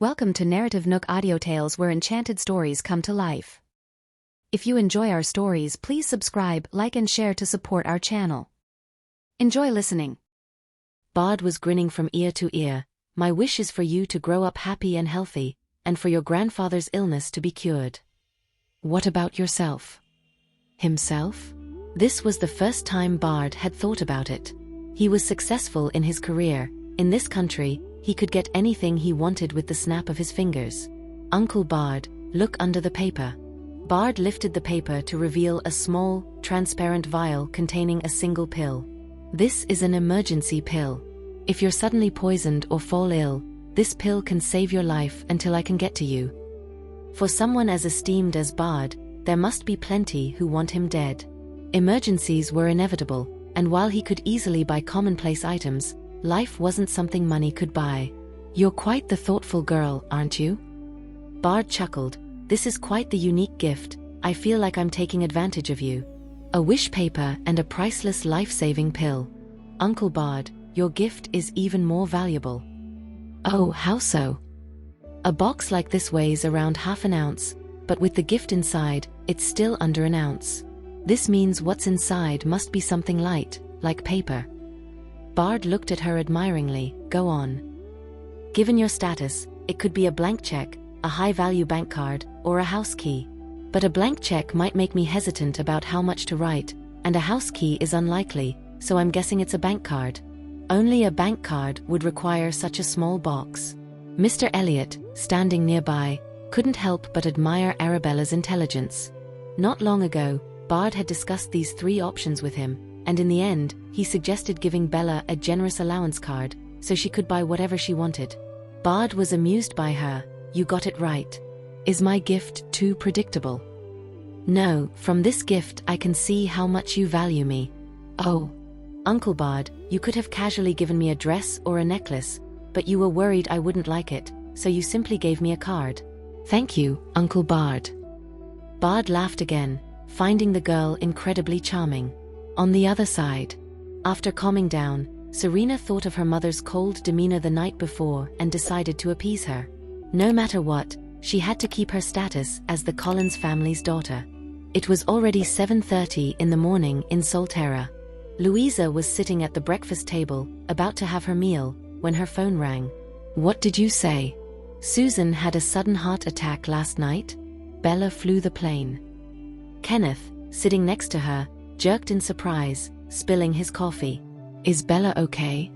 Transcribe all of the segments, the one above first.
Welcome to NarrativeNook where enchanted stories come to life. If you enjoy our stories, please subscribe, like and share to support our channel. Enjoy listening. Bard was grinning from ear to ear. My wish is for you to grow up happy and healthy, and for your grandfather's illness to be cured. What about yourself? Himself? This was the first time Bard had thought about it. He was successful in his career. In this country, he could get anything he wanted with the snap of his fingers. Uncle Bard, look under the paper. Bard lifted the paper to reveal a small, transparent vial containing a single pill. This is an emergency pill. If you're suddenly poisoned or fall ill, this pill can save your life until I can get to you. For someone as esteemed as Bard, there must be plenty who want him dead. Emergencies were inevitable, and while he could easily buy commonplace items, life wasn't something money could buy. You're quite the thoughtful girl, aren't you? Bard chuckled. This is quite the unique gift. I feel like I'm taking advantage of you. A wish paper and a priceless life-saving pill. Uncle Bard, your gift is even more valuable. Oh, how so? A box like this weighs around half an ounce, but with the gift inside, it's still under an ounce. This means what's inside must be something light, like paper. Bard looked at her admiringly. Go on. Given your status, it could be a blank check, a high-value bank card, or a house key. But a blank check might make me hesitant about how much to write, and a house key is unlikely, so I'm guessing it's a bank card. Only a bank card would require such a small box. Mr. Elliot, standing nearby, couldn't help but admire Arabella's intelligence. Not long ago, Bard had discussed these three options with him, and in the end, he suggested giving Bella a generous allowance card, so she could buy whatever she wanted. Bard was amused by her. You got it right. Is my gift too predictable? No, from this gift I can see how much you value me. Oh. Uncle Bard, you could have casually given me a dress or a necklace, but you were worried I wouldn't like it, so you simply gave me a card. Thank you, Uncle Bard. Bard laughed again, finding the girl incredibly charming. On the other side, after calming down, Serena thought of her mother's cold demeanor the night before and decided to appease her. No matter what, she had to keep her status as the Collins family's daughter. It was already 7:30 in the morning in Solterra. Louisa was sitting at the breakfast table, about to have her meal, when her phone rang. What did you say? Susan had a sudden heart attack last night? Bella flew the plane. Kenneth, sitting next to her, jerked in surprise, spilling his coffee. Is Bella okay?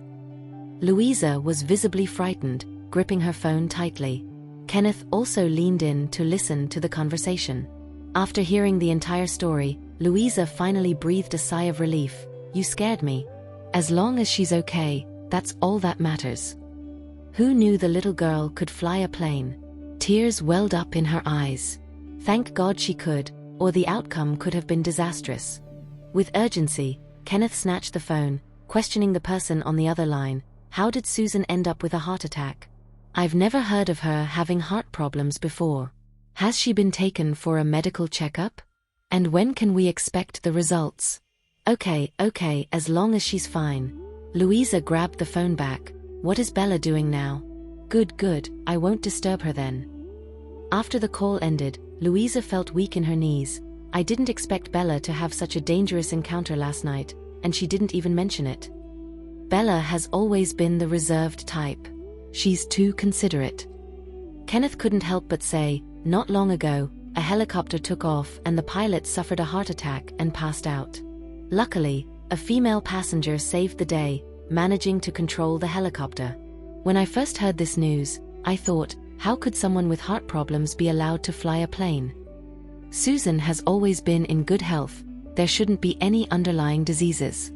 Louisa was visibly frightened, gripping her phone tightly. Kenneth also leaned in to listen to the conversation. After hearing the entire story, Louisa finally breathed a sigh of relief. You scared me. As long as she's okay, that's all that matters. Who knew the little girl could fly a plane? Tears welled up in her eyes. Thank God she could, or the outcome could have been disastrous. With urgency, Kenneth snatched the phone, questioning the person on the other line. How did Susan end up with a heart attack? I've never heard of her having heart problems before. Has she been taken for a medical checkup? And when can we expect the results? Okay, as long as she's fine. Louisa grabbed the phone back. What is Bella doing now? Good, I won't disturb her then. After the call ended, Louisa felt weak in her knees. I didn't expect Bella to have such a dangerous encounter last night, and she didn't even mention it. Bella has always been the reserved type. She's too considerate. Kenneth couldn't help but say, not long ago, a helicopter took off and the pilot suffered a heart attack and passed out. Luckily, a female passenger saved the day, managing to control the helicopter. When I first heard this news, I thought, how could someone with heart problems be allowed to fly a plane? Susan has always been in good health. There shouldn't be any underlying diseases.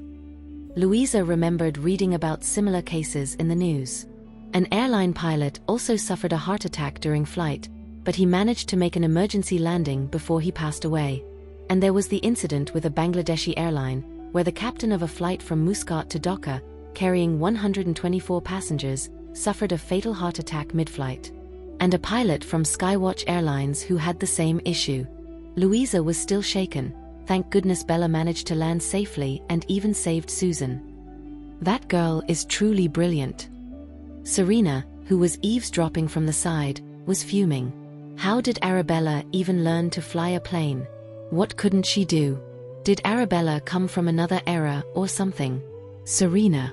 Louisa remembered reading about similar cases in the news. An airline pilot also suffered a heart attack during flight, but he managed to make an emergency landing before he passed away. And there was the incident with a Bangladeshi airline, where the captain of a flight from Muscat to Dhaka, carrying 124 passengers, suffered a fatal heart attack mid-flight. And a pilot from Skywatch Airlines who had the same issue. Louisa was still shaken. Thank goodness Bella managed to land safely and even saved Susan. That girl is truly brilliant. Serena, who was eavesdropping from the side, was fuming. How did Arabella even learn to fly a plane? What couldn't she do? Did Arabella come from another era or something? Serena.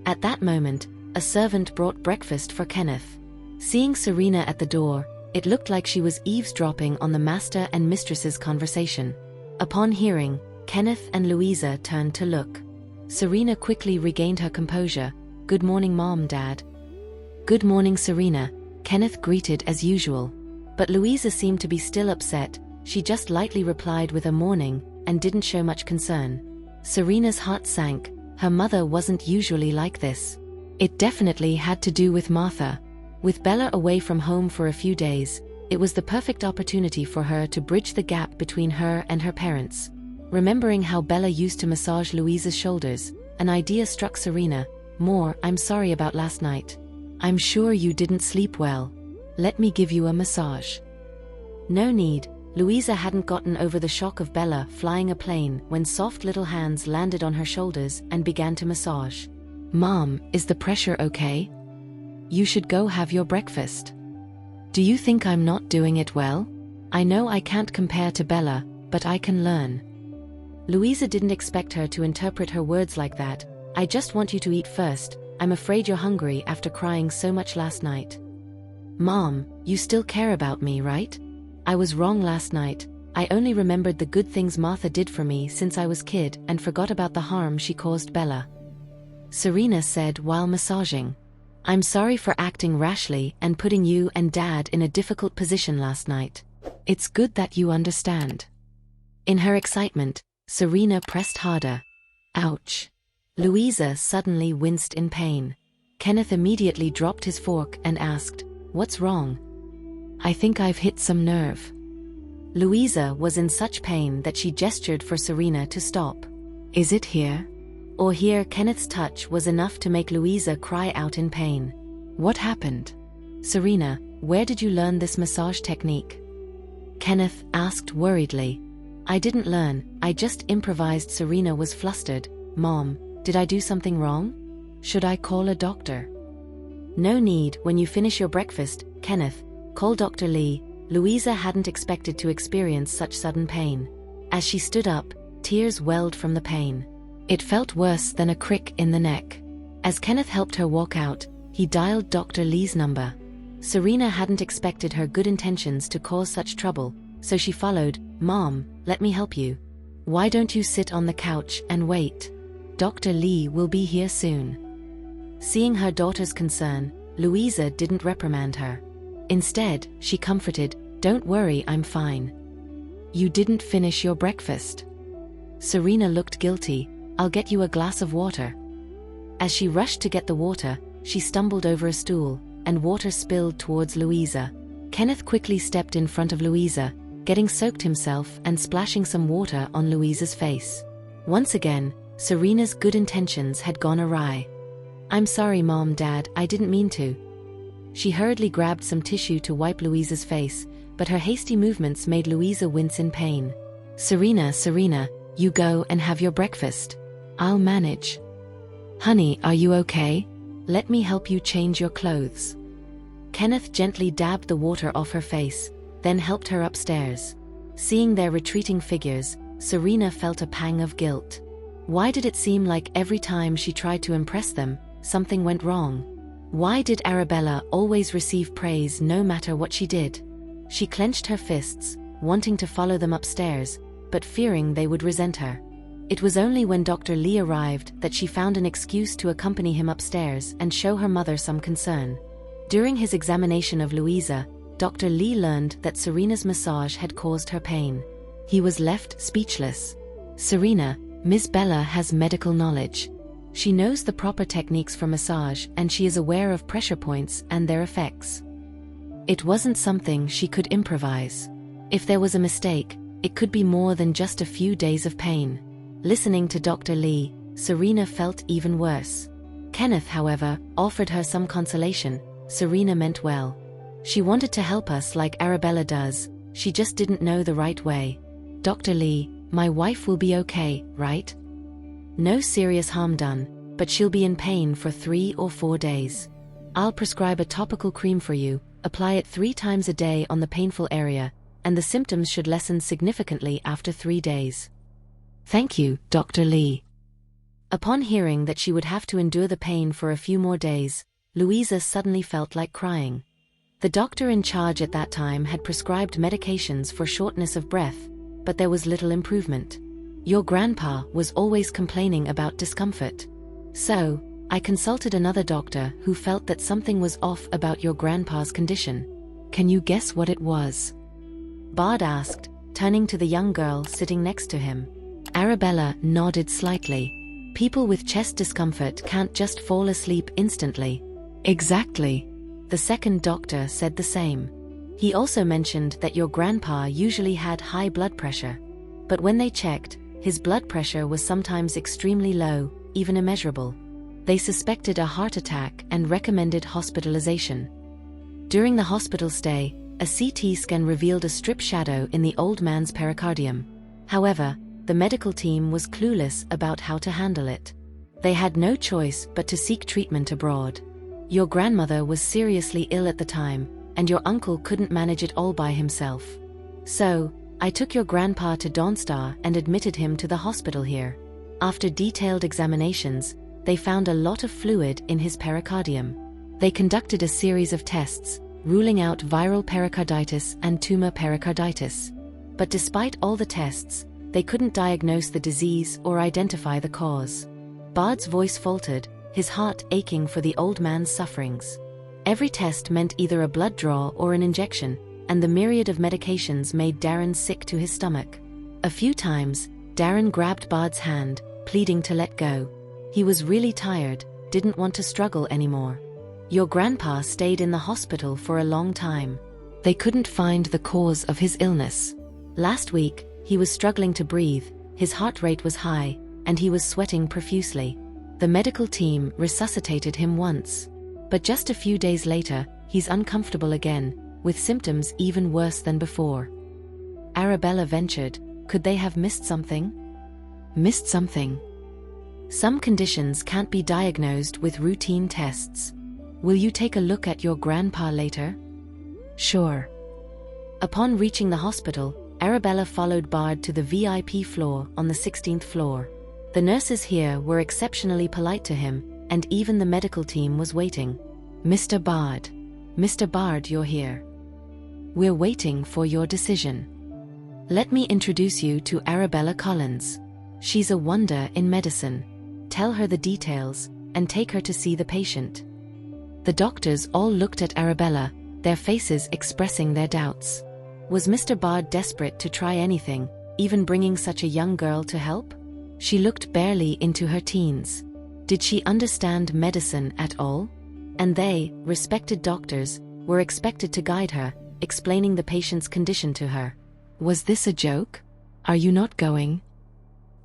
At that moment, a servant brought breakfast for Kenneth. Seeing Serena at the door, it looked like she was eavesdropping on the master and mistress's conversation. Upon hearing, Kenneth and Louisa turned to look. Serena quickly regained her composure. "Good morning, Mom, Dad." "Good morning, Serena," Kenneth greeted as usual. But Louisa seemed to be still upset. She just lightly replied with a morning, and didn't show much concern. Serena's heart sank. Her mother wasn't usually like this. It definitely had to do with Martha. With Bella away from home for a few days, it was the perfect opportunity for her to bridge the gap between her and her parents. Remembering how Bella used to massage Louisa's shoulders, an idea struck Serena. "I'm sorry about last night. I'm sure you didn't sleep well. Let me give you a massage." No need. Louisa hadn't gotten over the shock of Bella flying a plane when soft little hands landed on her shoulders and began to massage. "Mom, is the pressure okay? You should go have your breakfast. Do you think I'm not doing it well? I know I can't compare to Bella, but I can learn." Louisa didn't expect her to interpret her words like that. "I just want you to eat first. I'm afraid you're hungry after crying so much last night." "Mom, you still care about me, right? I was wrong last night. I only remembered the good things Martha did for me since I was kid and forgot about the harm she caused Bella," Serena said while massaging. "I'm sorry for acting rashly and putting you and Dad in a difficult position last night. It's good that you understand." In her excitement, Serena pressed harder. "Ouch." Louisa suddenly winced in pain. Kenneth immediately dropped his fork and asked, "What's wrong?" "I think I've hit some nerve." Louisa was in such pain that she gestured for Serena to stop. "Is it here?" Or here Kenneth's touch was enough to make Louisa cry out in pain. "What happened?" "Serena, where did you learn this massage technique?" Kenneth asked worriedly. "I didn't learn, I just improvised." Serena was flustered. "Mom, did I do something wrong? Should I call a doctor?" "No need. When you finish your breakfast, Kenneth, call Dr. Lee." Louisa hadn't expected to experience such sudden pain. As she stood up, tears welled from the pain. It felt worse than a crick in the neck. As Kenneth helped her walk out, he dialed Dr. Lee's number. Serena hadn't expected her good intentions to cause such trouble, so she followed. "Mom, let me help you. Why don't you sit on the couch and wait? Dr. Lee will be here soon." Seeing her daughter's concern, Louisa didn't reprimand her. Instead, she comforted, "Don't worry, I'm fine." "You didn't finish your breakfast." Serena looked guilty. "I'll get you a glass of water." As she rushed to get the water, she stumbled over a stool, and water spilled towards Louisa. Kenneth quickly stepped in front of Louisa, getting soaked himself and splashing some water on Louisa's face. Once again, Serena's good intentions had gone awry. "I'm sorry, Mom, Dad, I didn't mean to." She hurriedly grabbed some tissue to wipe Louisa's face, but her hasty movements made Louisa wince in pain. Serena, you go and have your breakfast. I'll manage." "Honey, are you okay? Let me help you change your clothes." Kenneth gently dabbed the water off her face, then helped her upstairs. Seeing their retreating figures, Serena felt a pang of guilt. Why did it seem like every time she tried to impress them, something went wrong? Why did Arabella always receive praise no matter what she did? She clenched her fists, wanting to follow them upstairs, but fearing they would resent her. It was only when Dr. Lee arrived that she found an excuse to accompany him upstairs and show her mother some concern. During his examination of Louisa, Dr. Lee learned that Serena's massage had caused her pain. He was left speechless. "Serena, Miss Bella has medical knowledge. She knows the proper techniques for massage and she is aware of pressure points and their effects. It wasn't something she could improvise. If there was a mistake, it could be more than just a few days of pain." Listening to Dr. Lee, Serena felt even worse. Kenneth, however, offered her some consolation. "Serena meant well. She wanted to help us like Arabella does, she just didn't know the right way. Dr. Lee, my wife will be okay, right? No serious harm done, but she'll be in pain for 3 or 4 days. I'll prescribe a topical cream for you, apply it 3 times a day on the painful area, and the symptoms should lessen significantly after 3 days. Thank you, Dr. Lee. Upon hearing that she would have to endure the pain for a few more days, Louisa suddenly felt like crying. The doctor in charge at that time had prescribed medications for shortness of breath, but there was little improvement. Your grandpa was always complaining about discomfort. So, I consulted another doctor who felt that something was off about your grandpa's condition. Can you guess what it was? Bard asked, turning to the young girl sitting next to him. Arabella nodded slightly. People with chest discomfort can't just fall asleep instantly. Exactly. The second doctor said the same. He also mentioned that your grandpa usually had high blood pressure. But when they checked, his blood pressure was sometimes extremely low, even immeasurable. They suspected a heart attack and recommended hospitalization. During the hospital stay, a CT scan revealed a strip shadow in the old man's pericardium. However, the medical team was clueless about how to handle it. They had no choice but to seek treatment abroad. Your grandmother was seriously ill at the time, and your uncle couldn't manage it all by himself. So, I took your grandpa to Dawnstar and admitted him to the hospital here. After detailed examinations, they found a lot of fluid in his pericardium. They conducted a series of tests, ruling out viral pericarditis and tumor pericarditis. But despite all the tests, they couldn't diagnose the disease or identify the cause. Bard's voice faltered, his heart aching for the old man's sufferings. Every test meant either a blood draw or an injection, and the myriad of medications made Darren sick to his stomach. A few times, Darren grabbed Bard's hand, pleading to let go. He was really tired, didn't want to struggle anymore. Your grandpa stayed in the hospital for a long time. They couldn't find the cause of his illness. Last week, he was struggling to breathe, his heart rate was high, and he was sweating profusely. The medical team resuscitated him once. But just a few days later, he's uncomfortable again, with symptoms even worse than before. Arabella ventured, could they have missed something? Missed something? Some conditions can't be diagnosed with routine tests. Will you take a look at your grandpa later? Sure. Upon reaching the hospital, Arabella followed Bard to the VIP floor on the 16th floor. The nurses here were exceptionally polite to him, and even the medical team was waiting. Mr. Bard. Mr. Bard, you're here. We're waiting for your decision. Let me introduce you to Arabella Collins. She's a wonder in medicine. Tell her the details, and take her to see the patient. The doctors all looked at Arabella, their faces expressing their doubts. Was Mr. Bard desperate to try anything, even bringing such a young girl to help? She looked barely into her teens. Did she understand medicine at all? And they, respected doctors, were expected to guide her, explaining the patient's condition to her. Was this a joke? Are you not going?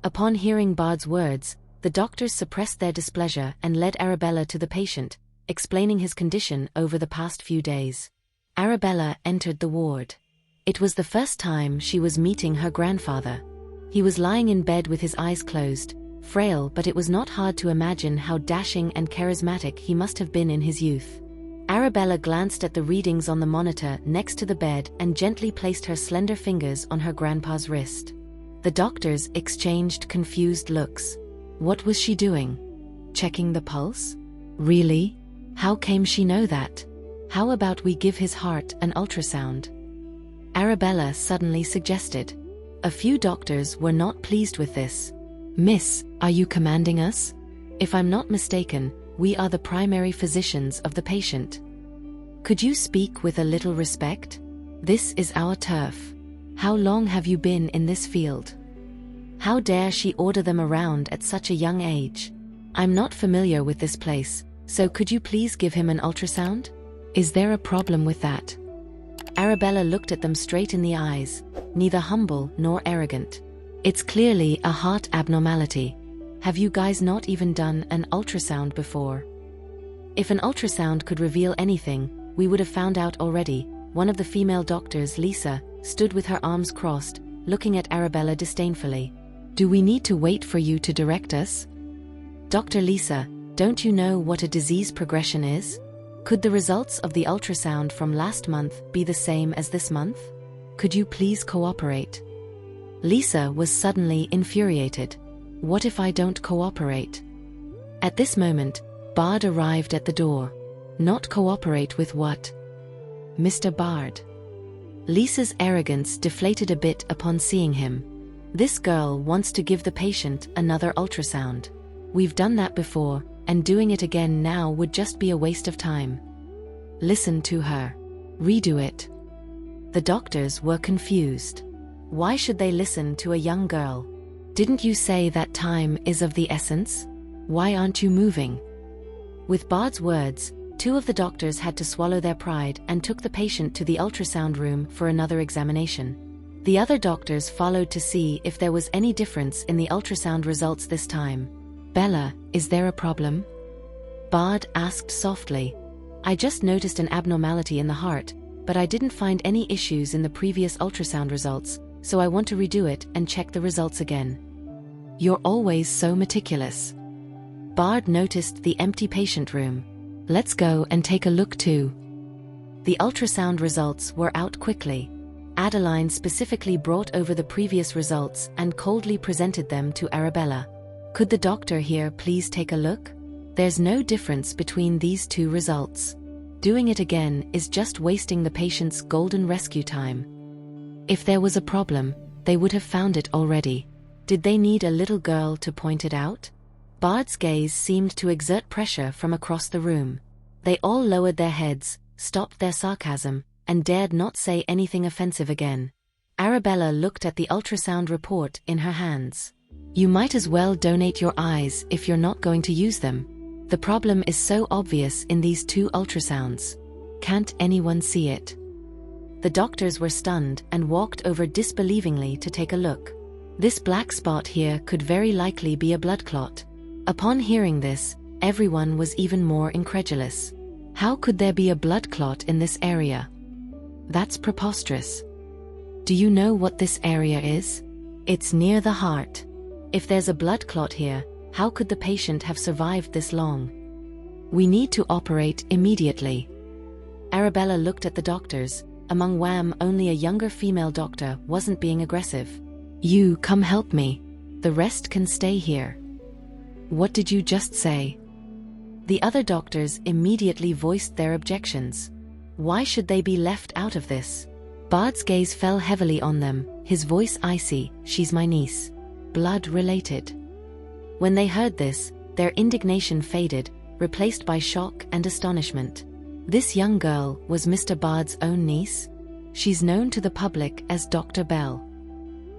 Upon hearing Bard's words, the doctors suppressed their displeasure and led Arabella to the patient, explaining his condition over the past few days. Arabella entered the ward. It was the first time she was meeting her grandfather. He was lying in bed with his eyes closed, frail, but it was not hard to imagine how dashing and charismatic he must have been in his youth. Arabella glanced at the readings on the monitor next to the bed and gently placed her slender fingers on her grandpa's wrist. The doctors exchanged confused looks. What was she doing? Checking the pulse? Really? How came she know that? How about we give his heart an ultrasound? Arabella suddenly suggested. A few doctors were not pleased with this. Miss, are you commanding us? If I'm not mistaken, we are the primary physicians of the patient. Could you speak with a little respect? This is our turf. How long have you been in this field? How dare she order them around at such a young age? I'm not familiar with this place, so could you please give him an ultrasound? Is there a problem with that? Arabella looked at them straight in the eyes, neither humble nor arrogant. It's clearly a heart abnormality. Have you guys not even done an ultrasound before? If an ultrasound could reveal anything, we would have found out already. One of the female doctors, Lisa, stood with her arms crossed, looking at Arabella disdainfully. Do we need to wait for you to direct us? Dr. Lisa, don't you know what a disease progression is? Could the results of the ultrasound from last month be the same as this month? Could you please cooperate? Lisa was suddenly infuriated. What if I don't cooperate? At this moment, Bard arrived at the door. Not cooperate with what? Mr. Bard. Lisa's arrogance deflated a bit upon seeing him. This girl wants to give the patient another ultrasound. We've done that before, and doing it again now would just be a waste of time. Listen to her. Redo it. The doctors were confused. Why should they listen to a young girl? Didn't you say that time is of the essence? Why aren't you moving? With Bard's words, two of the doctors had to swallow their pride and took the patient to the ultrasound room for another examination. The other doctors followed to see if there was any difference in the ultrasound results this time. Bella, is there a problem? Bard asked softly. I just noticed an abnormality in the heart, but I didn't find any issues in the previous ultrasound results, so I want to redo it and check the results again. You're always so meticulous. Bard noticed the empty patient room. Let's go and take a look too. The ultrasound results were out quickly. Adeline specifically brought over the previous results and coldly presented them to Arabella. Could the doctor here please take a look? There's no difference between these two results. Doing it again is just wasting the patient's golden rescue time. If there was a problem, they would have found it already. Did they need a little girl to point it out? Bard's gaze seemed to exert pressure from across the room. They all lowered their heads, stopped their sarcasm, and dared not say anything offensive again. Arabella looked at the ultrasound report in her hands. You might as well donate your eyes if you're not going to use them. The problem is so obvious in these two ultrasounds. Can't anyone see it? The doctors were stunned and walked over disbelievingly to take a look. This black spot here could very likely be a blood clot. Upon hearing this, everyone was even more incredulous. How could there be a blood clot in this area? That's preposterous. Do you know what this area is? It's near the heart. If there's a blood clot here, how could the patient have survived this long? We need to operate immediately. Arabella looked at the doctors. Among them, only a younger female doctor wasn't being aggressive. You come help me. The rest can stay here. What did you just say? The other doctors immediately voiced their objections. Why should they be left out of this? Bard's gaze fell heavily on them, his voice icy. She's my niece. Blood related. When they heard this, their indignation faded, replaced by shock and astonishment. This young girl was Mr. Bard's own niece? She's known to the public as Dr. Bell.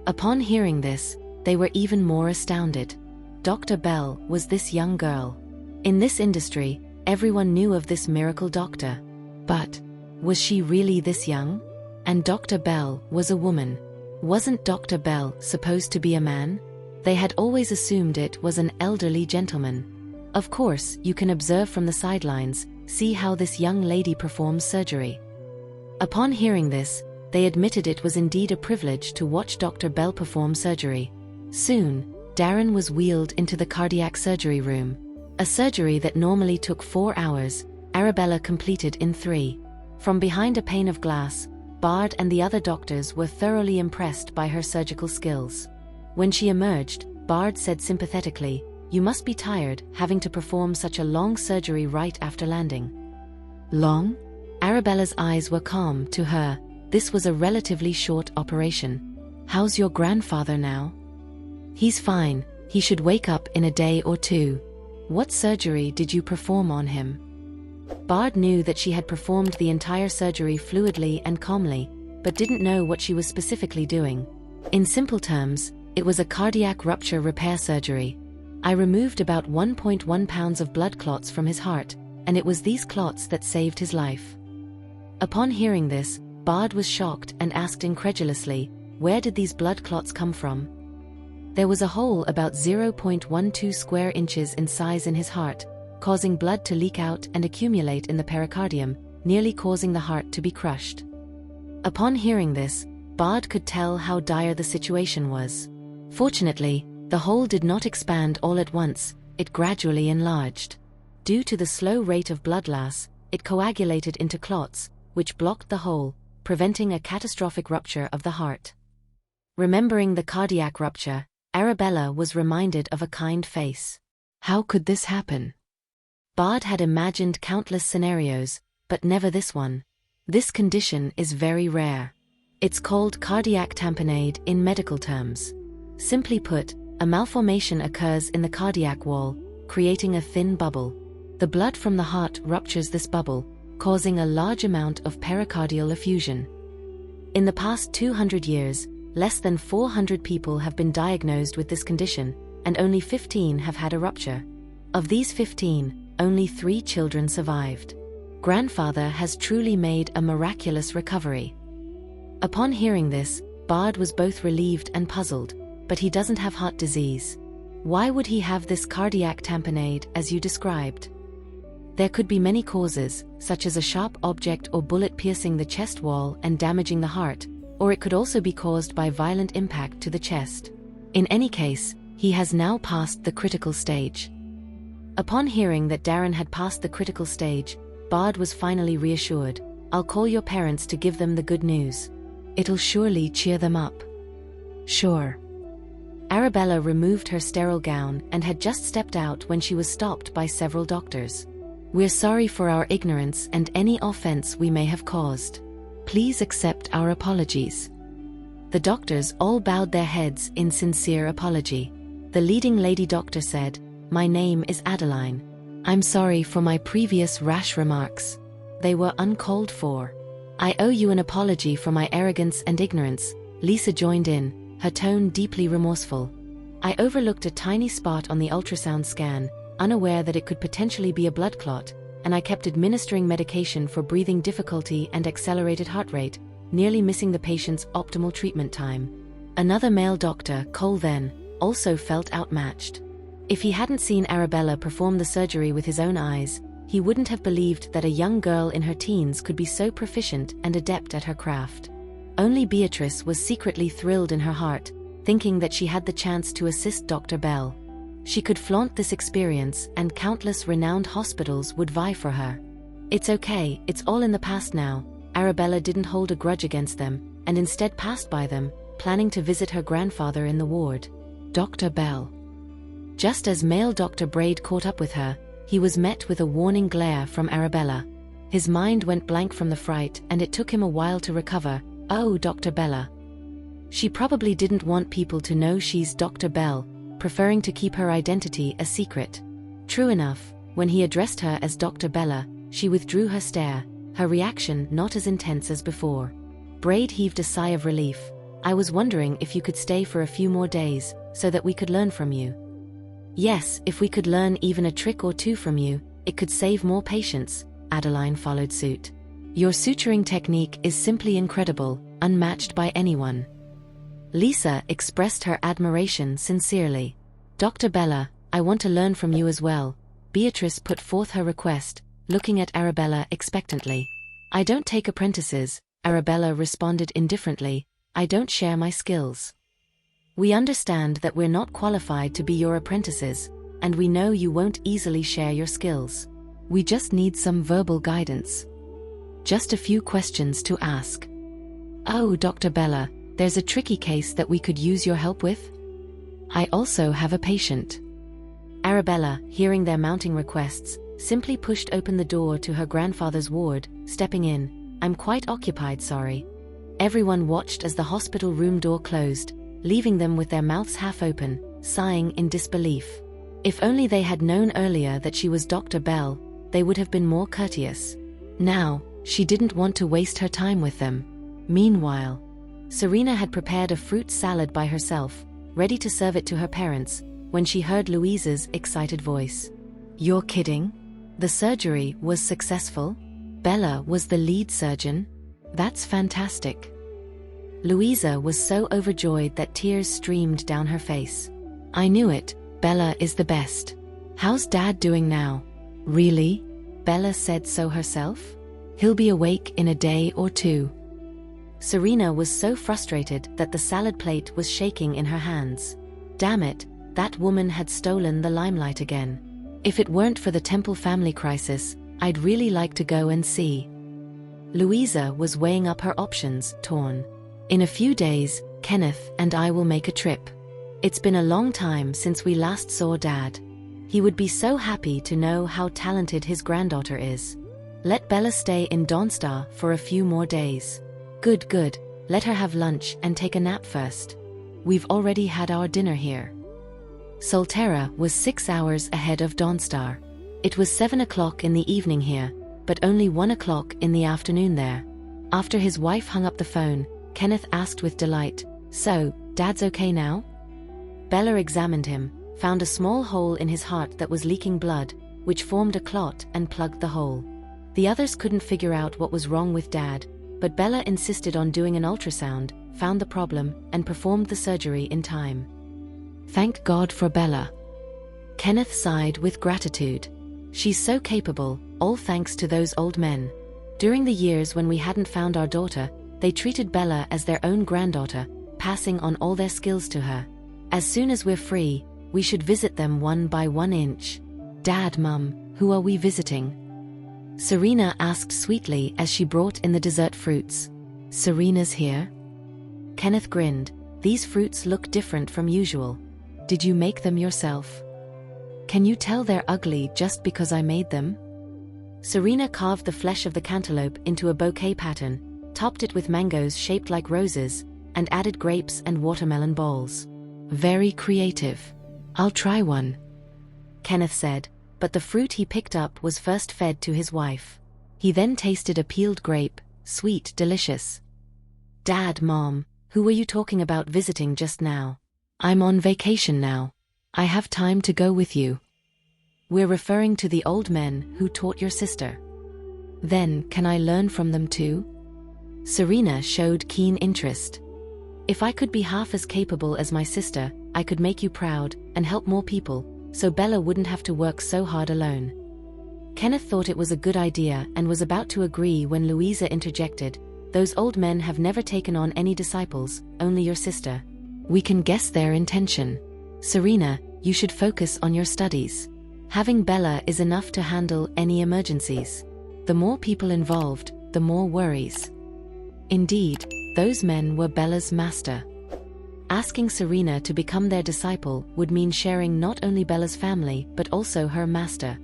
Upon hearing this, they were even more astounded. Dr. Bell was this young girl. In this industry, everyone knew of this miracle doctor. But, was she really this young? And Dr. Bell was a woman. Wasn't Dr. Bell supposed to be a man? They had always assumed it was an elderly gentleman. Of course, you can observe from the sidelines, see how this young lady performs surgery. Upon hearing this, they admitted it was indeed a privilege to watch Dr. Bell perform surgery. Soon, Darren was wheeled into the cardiac surgery room. A surgery that normally took 4 hours, Arabella completed in 3. From behind a pane of glass, Bard and the other doctors were thoroughly impressed by her surgical skills. When she emerged, Bard said sympathetically, "You must be tired, having to perform such a long surgery right after landing." Long? Arabella's eyes were calm to her. This was a relatively short operation. How's your grandfather now? He's fine, he should wake up in a day or 2. What surgery did you perform on him? Bard knew that she had performed the entire surgery fluidly and calmly, but didn't know what she was specifically doing. In simple terms, it was a cardiac rupture repair surgery. I removed about 1.1 pounds of blood clots from his heart, and it was these clots that saved his life. Upon hearing this, Bard was shocked and asked incredulously, where did these blood clots come from? There was a hole about 0.12 square inches in size in his heart, causing blood to leak out and accumulate in the pericardium, nearly causing the heart to be crushed. Upon hearing this, Bard could tell how dire the situation was. Fortunately, the hole did not expand all at once, it gradually enlarged. Due to the slow rate of blood loss, it coagulated into clots, which blocked the hole, preventing a catastrophic rupture of the heart. Remembering the cardiac rupture, Arabella was reminded of a kind face. How could this happen? Bard had imagined countless scenarios, but never this one. This condition is very rare. It's called cardiac tamponade in medical terms. Simply put, a malformation occurs in the cardiac wall, creating a thin bubble. The blood from the heart ruptures this bubble, causing a large amount of pericardial effusion. In the past 200 years, less than 400 people have been diagnosed with this condition, and only 15 have had a rupture. Of these 15, only 3 children survived. Grandfather has truly made a miraculous recovery. Upon hearing this, Bard was both relieved and puzzled, but he doesn't have heart disease. Why would he have this cardiac tamponade as you described? There could be many causes, such as a sharp object or bullet piercing the chest wall and damaging the heart, or it could also be caused by violent impact to the chest. In any case, he has now passed the critical stage. Upon hearing that Darren had passed the critical stage, Bard was finally reassured. I'll call your parents to give them the good news. It'll surely cheer them up. Sure. Arabella removed her sterile gown and had just stepped out when she was stopped by several doctors. We're sorry for our ignorance and any offense we may have caused. Please accept our apologies. The doctors all bowed their heads in sincere apology. The leading lady doctor said, "My name is Adeline. I'm sorry for my previous rash remarks. They were uncalled for. I owe you an apology for my arrogance and ignorance." Lisa joined in, her tone deeply remorseful. "I overlooked a tiny spot on the ultrasound scan, unaware that it could potentially be a blood clot, and I kept administering medication for breathing difficulty and accelerated heart rate, nearly missing the patient's optimal treatment time." Another male doctor, Cole then, also felt outmatched. If he hadn't seen Arabella perform the surgery with his own eyes, he wouldn't have believed that a young girl in her teens could be so proficient and adept at her craft. Only Beatrice was secretly thrilled in her heart, thinking that she had the chance to assist Dr. Bell. She could flaunt this experience and countless renowned hospitals would vie for her. It's okay, it's all in the past now. Arabella didn't hold a grudge against them, and instead passed by them, planning to visit her grandfather in the ward. Dr. Bell. Just as male Dr. Braid caught up with her, he was met with a warning glare from Arabella. His mind went blank from the fright and it took him a while to recover. Oh, Dr. Bella. She probably didn't want people to know she's Dr. Bell, preferring to keep her identity a secret. True enough, when he addressed her as Dr. Bella, she withdrew her stare, her reaction not as intense as before. Braid heaved a sigh of relief. "I was wondering if you could stay for a few more days, so that we could learn from you." "Yes, if we could learn even a trick or two from you, it could save more patients," Adeline followed suit. "Your suturing technique is simply incredible, unmatched by anyone." Lisa expressed her admiration sincerely. "Dr. Bella, I want to learn from you as well." Beatrice put forth her request, looking at Arabella expectantly. "I don't take apprentices," Arabella responded indifferently. "I don't share my skills. We understand that we're not qualified to be your apprentices, and we know you won't easily share your skills. We just need some verbal guidance. Just a few questions to ask." "Oh, Dr. Bella, there's a tricky case that we could use your help with. I also have a patient." Arabella, hearing their mounting requests, simply pushed open the door to her grandfather's ward, stepping in. "I'm quite occupied, sorry." Everyone watched as the hospital room door closed, leaving them with their mouths half open, sighing in disbelief. If only they had known earlier that she was Dr. Bell, they would have been more courteous. Now, she didn't want to waste her time with them. Meanwhile, Serena had prepared a fruit salad by herself, ready to serve it to her parents, when she heard Louisa's excited voice. "You're kidding? The surgery was successful? Bella was the lead surgeon? That's fantastic." Louisa was so overjoyed that tears streamed down her face. "I knew it, Bella is the best. How's Dad doing now?" "Really? Bella said so herself? He'll be awake in a day or two." Serena was so frustrated that the salad plate was shaking in her hands. Damn it, that woman had stolen the limelight again. If it weren't for the Temple family crisis, I'd really like to go and see. Louisa was weighing up her options, torn. In a few days, Kenneth and I will make a trip. It's been a long time since we last saw Dad. He would be so happy to know how talented his granddaughter is. Let Bella stay in Dawnstar for a few more days. Good. Let her have lunch and take a nap first. We've already had our dinner here. Solterra was 6 hours ahead of Dawnstar. It was 7 o'clock in the evening here, but only 1 o'clock in the afternoon there. After his wife hung up the phone, Kenneth asked with delight, "So, Dad's okay now?" Bella examined him, found a small hole in his heart that was leaking blood, which formed a clot and plugged the hole. The others couldn't figure out what was wrong with Dad, but Bella insisted on doing an ultrasound, found the problem, and performed the surgery in time. Thank God for Bella. Kenneth sighed with gratitude. She's so capable, all thanks to those old men. During the years when we hadn't found our daughter, they treated Bella as their own granddaughter, passing on all their skills to her. As soon as we're free, we should visit them 1 by 1 inch. Dad, Mum, who are we visiting? Serena asked sweetly as she brought in the dessert fruits. Serena's here? Kenneth grinned. These fruits look different from usual. Did you make them yourself? Can you tell they're ugly just because I made them? Serena carved the flesh of the cantaloupe into a bouquet pattern, topped it with mangoes shaped like roses, and added grapes and watermelon balls. Very creative. I'll try one, Kenneth said, but the fruit he picked up was first fed to his wife. He then tasted a peeled grape, sweet, delicious. Dad, Mom, who were you talking about visiting just now? I'm on vacation now. I have time to go with you. We're referring to the old men who taught your sister. Then, can I learn from them too? Serena showed keen interest. If I could be half as capable as my sister, I could make you proud and help more people, so Bella wouldn't have to work so hard alone. Kenneth thought it was a good idea and was about to agree when Louisa interjected, "Those old men have never taken on any disciples, only your sister. We can guess their intention. Serena, you should focus on your studies. Having Bella is enough to handle any emergencies. The more people involved, the more worries." Indeed, those men were Bella's master. Asking Serena to become their disciple would mean sharing not only Bella's family but also her master.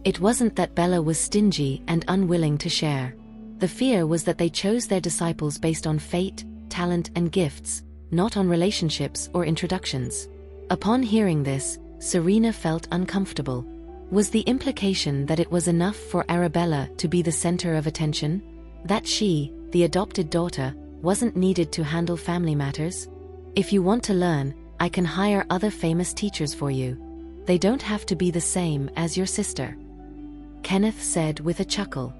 It wasn't that Bella was stingy and unwilling to share. The fear was that they chose their disciples based on fate, talent, and gifts, not on relationships or introductions. Upon hearing this, Serena felt uncomfortable. Was the implication that it was enough for Arabella to be the center of attention? That she, the adopted daughter, wasn't needed to handle family matters? If you want to learn, I can hire other famous teachers for you. They don't have to be the same as your sister, Kenneth said with a chuckle.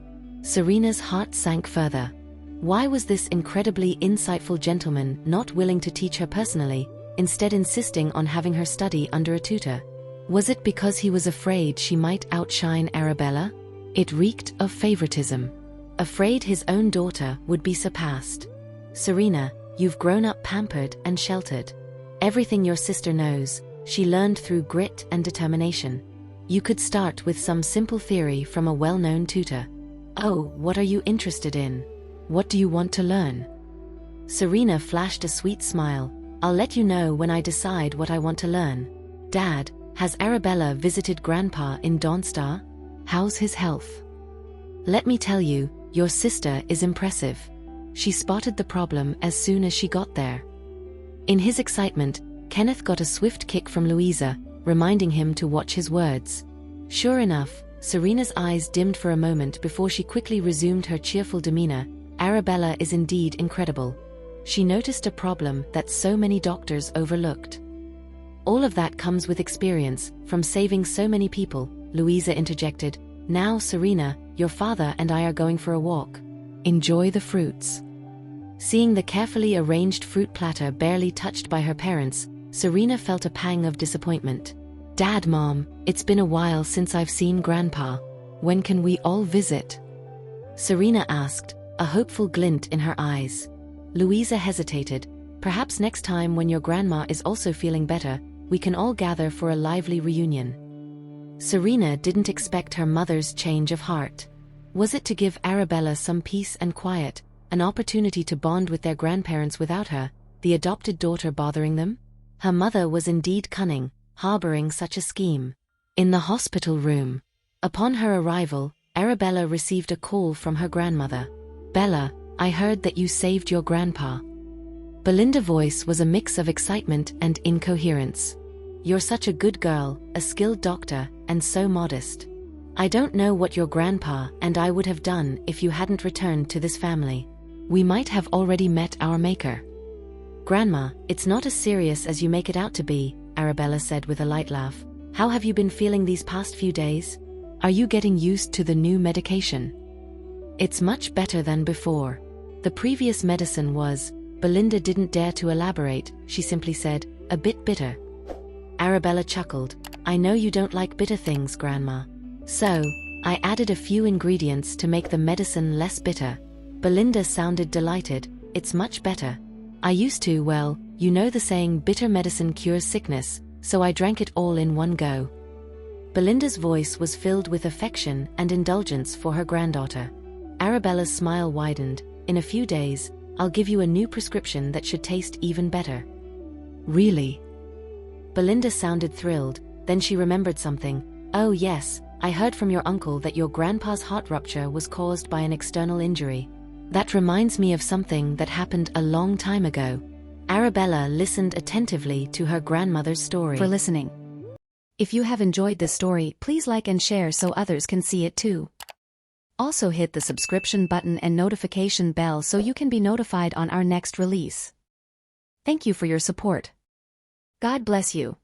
Serena's heart sank further. Why was this incredibly insightful gentleman not willing to teach her personally, instead insisting on having her study under a tutor? Was it because he was afraid she might outshine Arabella? It reeked of favoritism. Afraid his own daughter would be surpassed. Serena, you've grown up pampered and sheltered. Everything your sister knows, she learned through grit and determination. You could start with some simple theory from a well-known tutor. Oh, what are you interested in? What do you want to learn? Serena flashed a sweet smile. I'll let you know when I decide what I want to learn. Dad, has Arabella visited Grandpa in Dawnstar? How's his health? Let me tell you, your sister is impressive. She spotted the problem as soon as she got there. In his excitement, Kenneth got a swift kick from Louisa, reminding him to watch his words. Sure enough, Serena's eyes dimmed for a moment before she quickly resumed her cheerful demeanor. Arabella is indeed incredible. She noticed a problem that so many doctors overlooked. All of that comes with experience, from saving so many people, Louisa interjected. Now, Serena, your father and I are going for a walk. Enjoy the fruits. Seeing the carefully arranged fruit platter barely touched by her parents, Serena felt a pang of disappointment. Dad, Mom, it's been a while since I've seen Grandpa. When can we all visit? Serena asked, a hopeful glint in her eyes. Louisa hesitated. Perhaps next time when your grandma is also feeling better, we can all gather for a lively reunion. Serena didn't expect her mother's change of heart. Was it to give Arabella some peace and quiet, an opportunity to bond with their grandparents without her, the adopted daughter, bothering them? Her mother was indeed cunning, harboring such a scheme. In the hospital room. Upon her arrival, Arabella received a call from her grandmother. "Bella, I heard that you saved your grandpa." Belinda's voice was a mix of excitement and incoherence. "You're such a good girl, a skilled doctor, and so modest. I don't know what your grandpa and I would have done if you hadn't returned to this family. We might have already met our maker." "Grandma, it's not as serious as you make it out to be," Arabella said with a light laugh. "How have you been feeling these past few days? Are you getting used to the new medication?" "It's much better than before. The previous medicine was," Belinda didn't dare to elaborate, she simply said, "a bit bitter." Arabella chuckled. "I know you don't like bitter things, Grandma. So, I added a few ingredients to make the medicine less bitter." Belinda sounded delighted. "It's much better. I used to, well, you know the saying, bitter medicine cures sickness, so I drank it all in one go." Belinda's voice was filled with affection and indulgence for her granddaughter. Arabella's smile widened. "In a few days, I'll give you a new prescription that should taste even better." "Really?" Belinda sounded thrilled, then she remembered something. "Oh yes, I heard from your uncle that your grandpa's heart rupture was caused by an external injury. That reminds me of something that happened a long time ago." Arabella listened attentively to her grandmother's story. For listening. If you have enjoyed this story, please like and share so others can see it too. Also hit the subscription button and notification bell so you can be notified on our next release. Thank you for your support. God bless you.